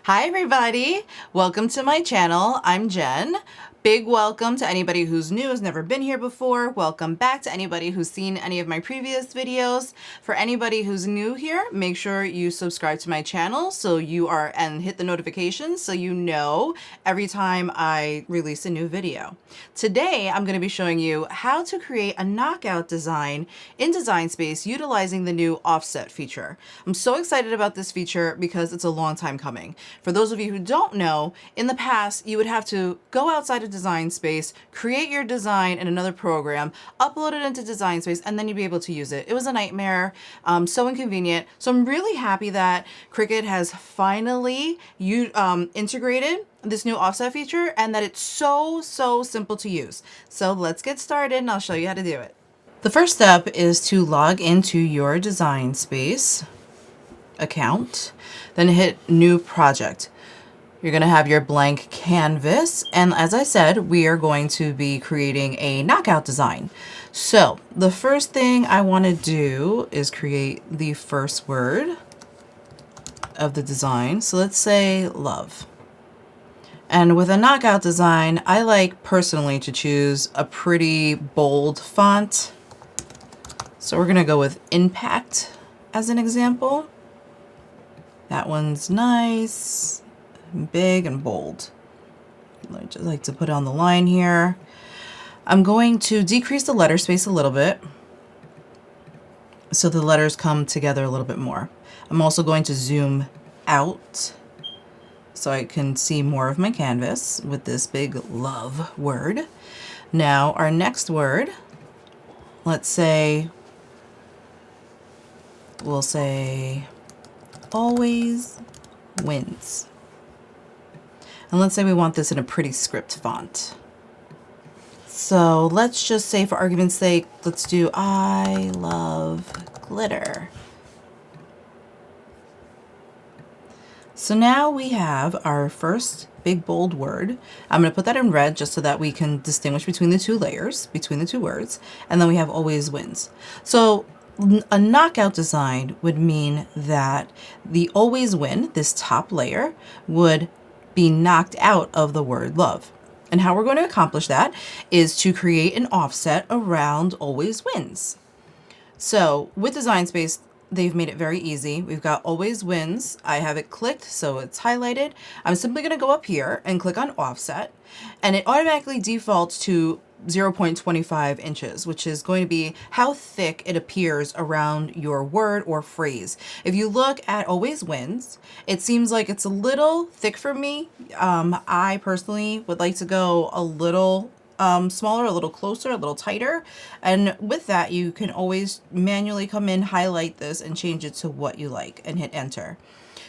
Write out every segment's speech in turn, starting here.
Hi everybody, welcome to my channel. I'm Jen. Big welcome to anybody who's new, has never been here before. Welcome back to anybody who's seen any of my previous videos. For anybody who's new here, make sure you subscribe to my channel and hit the notifications so you know every time I release a new video. Today, I'm going to be showing you how to create a knockout design in Design Space utilizing the new offset feature. I'm so excited about this feature because it's a long time coming. For those of you who don't know, in the past, you would have to go outside of Design Space, create your design in another program, upload it into Design Space, and then you'd be able to use it. It was a nightmare, so inconvenient. So I'm really happy that Cricut has finally integrated this new offset feature and that it's so simple to use. So let's get started and I'll show you how to do it. The first step is to log into your Design Space account, then hit New Project. You're going to have your blank canvas, and as I said, we are going to be creating a knockout design. So the first thing I want to do is create the first word of the design. So let's say love. And with a knockout design, I like personally to choose a pretty bold font. So we're going to go with Impact as an example. That one's nice, big and bold. I just like to put it on the line here. I'm going to decrease the letter space a little bit so the letters come together a little bit more. I'm also going to zoom out so I can see more of my canvas with this big love word. Now our next word, let's say, we'll say always wins. And let's say we want this in a pretty script font. So let's just say, for argument's sake, let's do I love glitter. So now we have our first big bold word. I'm going to put that in red just so that we can distinguish between the two layers, between the two words. And then we have always wins. So a knockout design would mean that the always win, this top layer, would be knocked out of the word love. And how we're going to accomplish that is to create an offset around always wins. So with Design Space, they've made it very easy. We've got always wins. I have it clicked, so it's highlighted. I'm simply going to go up here and click on offset, and it automatically defaults to 0.25 inches, which is going to be how thick it appears around your word or phrase. If you look at always wins, it seems like it's a little thick for me. I personally would like to go a little smaller, a little closer, a little tighter. And with that, you can always manually come in, highlight this, and change it to what you like and hit enter.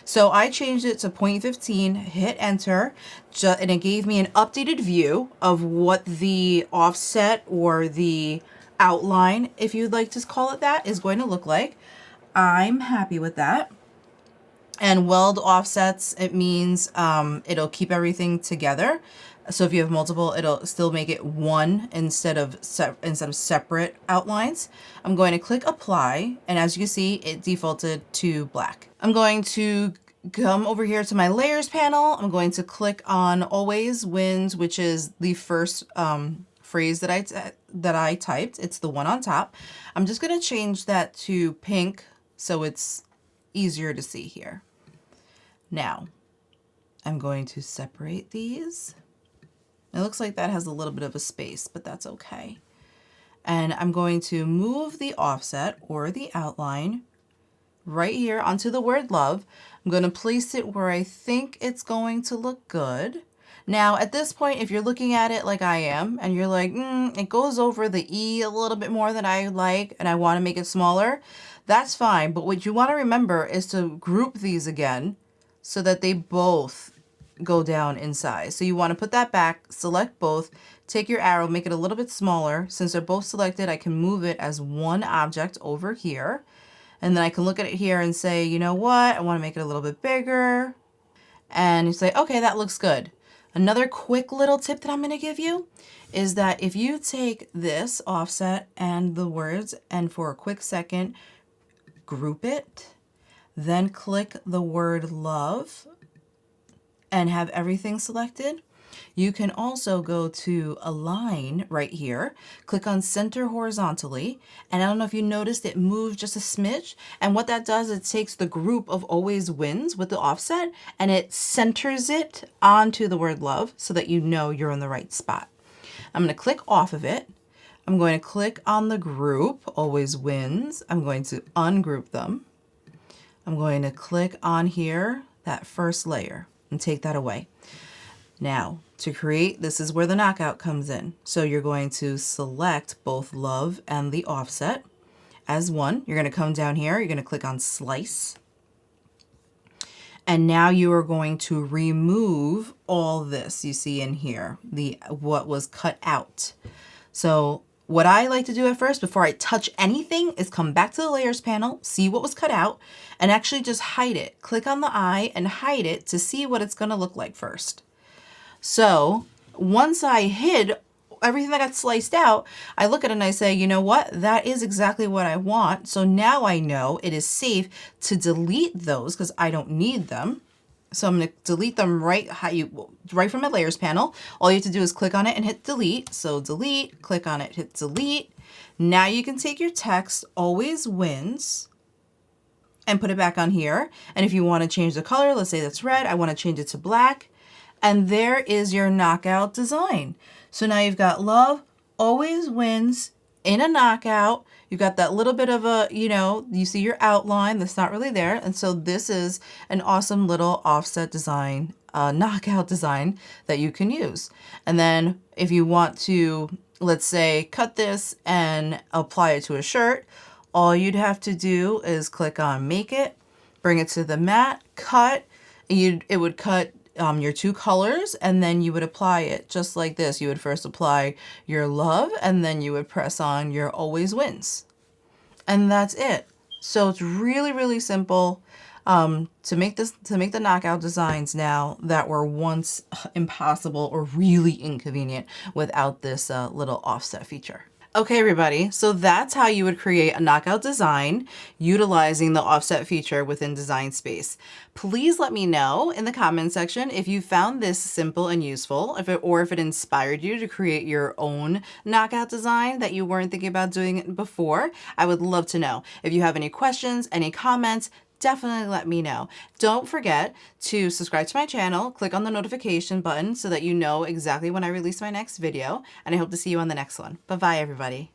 So I changed it to 0.15, hit enter, and it gave me an updated view of what the offset or the outline, if you'd like to call it that, is going to look like. I'm happy with that. And weld offsets, it means it'll keep everything together. So if you have multiple, it'll still make it one instead of separate outlines. I'm going to click apply, and as you can see, it defaulted to black. I'm going to come over here to my layers panel. I'm going to click on always wins, which is the first phrase that I typed. It's the one on top. I'm just going to change that to pink so it's easier to see here. Now, I'm going to separate these. It looks like that has a little bit of a space, but that's okay. And I'm going to move the offset or the outline right here onto the word love. I'm going to place it where I think it's going to look good. Now, at this point, if you're looking at it like I am, and you're like, it goes over the E a little bit more than I like, and I want to make it smaller, that's fine. But what you want to remember is to group these again so that they both go down in size. So you want to put that back, select both, take your arrow, make it a little bit smaller. Since they're both selected, I can move it as one object over here. And then I can look at it here and say, you know what? I want to make it a little bit bigger. And you say, okay, that looks good. Another quick little tip that I'm going to give you is that if you take this offset and the words and for a quick second, group it, then click the word love and have everything selected, you can also go to Align right here, click on Center Horizontally, and I don't know if you noticed it moved just a smidge, and what that does, it takes the group of Always Wins with the offset, and it centers it onto the word love so that you know you're in the right spot. I'm going to click off of it. I'm going to click on the group, Always Wins. I'm going to ungroup them. I'm going to click on here, that first layer, and take that away. Now, to create, this is where the knockout comes in. So you're going to select both love and the offset as one. You're going to come down here, you're going to click on Slice. And now you are going to remove all this you see in here, what was cut out. So what I like to do at first before I touch anything is come back to the layers panel, see what was cut out, and actually just hide it. Click on the eye and hide it to see what it's going to look like first. So once I hid everything that got sliced out, I look at it and I say, you know what? That is exactly what I want. So now I know it is safe to delete those because I don't need them. So I'm going to delete them right from my layers panel. All you have to do is click on it and hit delete. So delete, click on it, hit delete. Now you can take your text, Always Wins, and put it back on here. And if you want to change the color, let's say that's red, I want to change it to black. And there is your knockout design. So now you've got love, always wins in a knockout. You've got that little bit of a, you see your outline that's not really there. And so this is an awesome little offset design, knockout design that you can use. And then if you want to, let's say, cut this and apply it to a shirt, all you'd have to do is click on Make It, bring it to the mat, cut. It would cut your two colors, and then you would apply it just like this. You would first apply your love, and then you would press on your Always Wins. And that's it. So it's really, really simple to make the knockout designs now that were once impossible or really inconvenient without this little offset feature. Okay, everybody, so that's how you would create a knockout design utilizing the offset feature within Design Space. Please let me know in the comment section if you found this simple and useful, or if it inspired you to create your own knockout design that you weren't thinking about doing before. I would love to know. If you have any questions, any comments, definitely let me know. Don't forget to subscribe to my channel, click on the notification button so that you know exactly when I release my next video, and I hope to see you on the next one. Bye-bye, everybody.